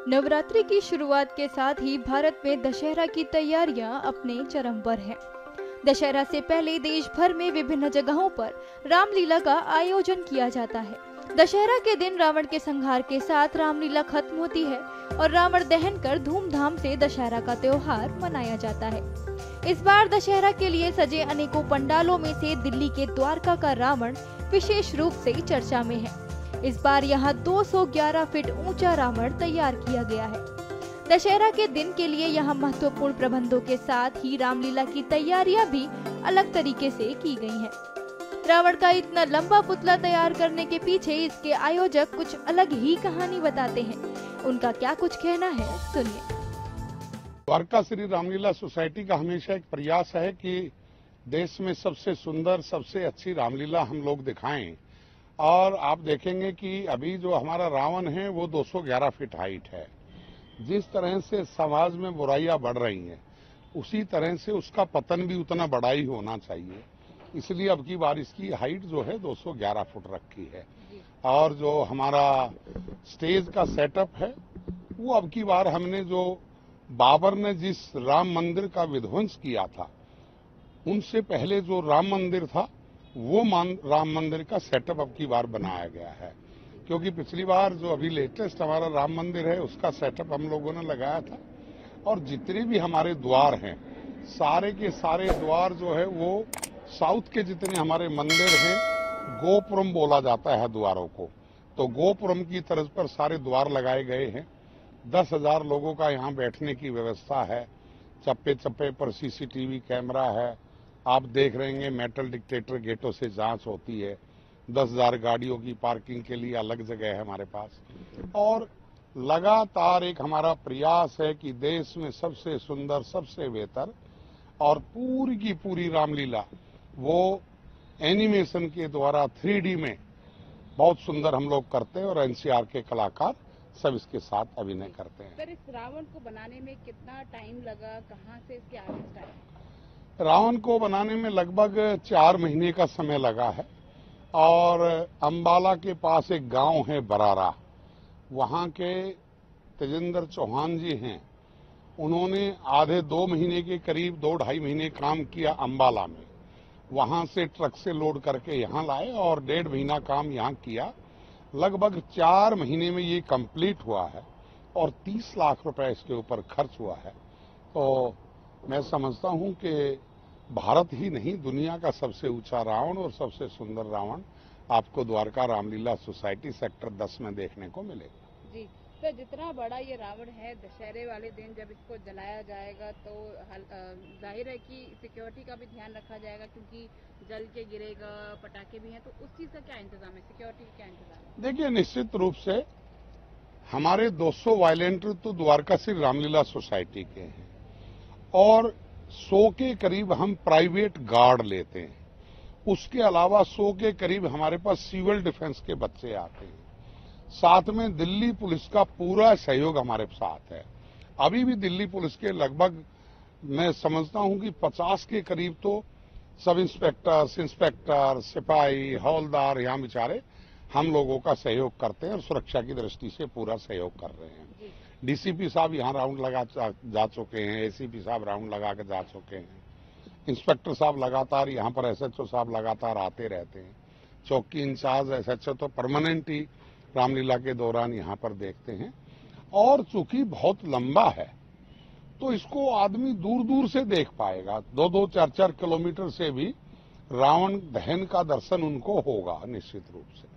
नवरात्रि की शुरुआत के साथ ही भारत में दशहरा की तैयारियां अपने चरम पर हैं। दशहरा से पहले देश भर में विभिन्न जगहों पर रामलीला का आयोजन किया जाता है। दशहरा के दिन रावण के संहार के साथ रामलीला खत्म होती है और रावण दहन कर धूमधाम से दशहरा का त्योहार मनाया जाता है। इस बार दशहरा के लिए सजे अनेकों पंडालों में से दिल्ली के द्वारका का रावण विशेष रूप से चर्चा में है। इस बार यहाँ 211 फीट ऊंचा रावण तैयार किया गया है। दशहरा के दिन के लिए यहाँ महत्वपूर्ण प्रबंधों के साथ ही रामलीला की तैयारियां भी अलग तरीके से की गई हैं। रावण का इतना लंबा पुतला तैयार करने के पीछे इसके आयोजक कुछ अलग ही कहानी बताते हैं। उनका क्या कुछ कहना है, सुनिए। द्वारका श्री रामलीला सोसाइटी का हमेशा एक प्रयास है कि देश में सबसे सुंदर, सबसे अच्छी रामलीला हम लोग दिखाएं। और आप देखेंगे कि अभी जो हमारा रावण है वो 211 फीट हाइट है। जिस तरह से समाज में बुराइयां बढ़ रही हैं, उसी तरह से उसका पतन भी उतना बड़ा ही होना चाहिए। इसलिए अब की बार इसकी हाइट जो है 211 फुट रखी है। और जो हमारा स्टेज का सेटअप है वो अब की बार हमने जो बाबर ने जिस राम मंदिर का विध्वंस किया था, उनसे पहले जो राम मंदिर था वो राम मंदिर का सेटअप अब की बार बनाया गया है। क्योंकि पिछली बार जो अभी लेटेस्ट हमारा राम मंदिर है उसका सेटअप हम लोगों ने लगाया था। और जितने भी हमारे द्वार हैं, सारे के सारे द्वार जो है वो साउथ के जितने हमारे मंदिर हैं, गोपुरम बोला जाता है द्वारों को, तो गोपुरम की तर्ज पर सारे द्वार लगाए गए हैं। 10,000 लोगों का यहाँ बैठने की व्यवस्था है। चप्पे चप्पे पर सीसीटीवी कैमरा है। आप देख रहे हैं मेटल डिटेक्टर गेटों से जांच होती है। 10,000 गाड़ियों की पार्किंग के लिए अलग जगह है हमारे पास। और लगातार एक हमारा प्रयास है कि देश में सबसे सुंदर, सबसे बेहतर और पूरी की पूरी रामलीला वो एनिमेशन के द्वारा 3D में बहुत सुंदर हम लोग करते हैं। और एनसीआर के कलाकार सब इसके साथ अभिनय करते हैं। सर, इस रावण को बनाने में कितना टाइम लगा, कहाँ से इसके आगे स्टार्ट? रावण को बनाने में लगभग 4 महीने का समय लगा है। और अंबाला के पास एक गांव है बरारा, वहां के तेजेंद्र चौहान जी हैं, उन्होंने आधे 2 महीने के करीब 2-2.5 महीने काम किया अंबाला में। वहां से ट्रक से लोड करके यहां लाए और 1.5 महीना काम यहां किया। लगभग 4 महीने में ये कंप्लीट हुआ है और 30 लाख रुपए इसके ऊपर खर्च हुआ है। तो मैं समझता हूं कि भारत ही नहीं, दुनिया का सबसे ऊंचा रावण और सबसे सुंदर रावण आपको द्वारका रामलीला सोसाइटी सेक्टर 10 में देखने को मिलेगा। जी सर, जितना बड़ा ये रावण है, दशहरे वाले दिन जब इसको जलाया जाएगा तो जाहिर है कि सिक्योरिटी का भी ध्यान रखा जाएगा, क्योंकि जल के गिरेगा, पटाखे भी हैं, तो उस चीज का क्या इंतजाम है, सिक्योरिटी का क्या इंतजाम है? देखिए, निश्चित रूप से हमारे 200 वॉलंटियर तो द्वारका श्री रामलीला सोसाइटी के हैं और 100 के करीब हम प्राइवेट गार्ड लेते हैं। उसके अलावा 100 के करीब हमारे पास सिविल डिफेंस के बच्चे आते हैं। साथ में दिल्ली पुलिस का पूरा सहयोग हमारे साथ है। अभी भी दिल्ली पुलिस के लगभग मैं समझता हूं कि 50 के करीब तो सब इंस्पेक्टर, सिपाही, हवलदार यहाँ बेचारे हम लोगों का सहयोग करते हैं और सुरक्षा की दृष्टि से पूरा सहयोग कर रहे हैं। डीसीपी साहब यहाँ राउंड लगा जा चुके हैं, एसीपी साहब राउंड लगा के जा चुके हैं, इंस्पेक्टर साहब लगातार यहाँ पर, एसएचओ साहब लगातार आते रहते हैं, चौकी इंचार्ज एसएचओ तो परमानेंट ही रामलीला के दौरान यहाँ पर देखते हैं। और चूंकि बहुत लंबा है तो इसको आदमी दूर दूर से देख पाएगा। 2-2, 4-4 किलोमीटर से भी रावण दहन का दर्शन उनको होगा निश्चित रूप से।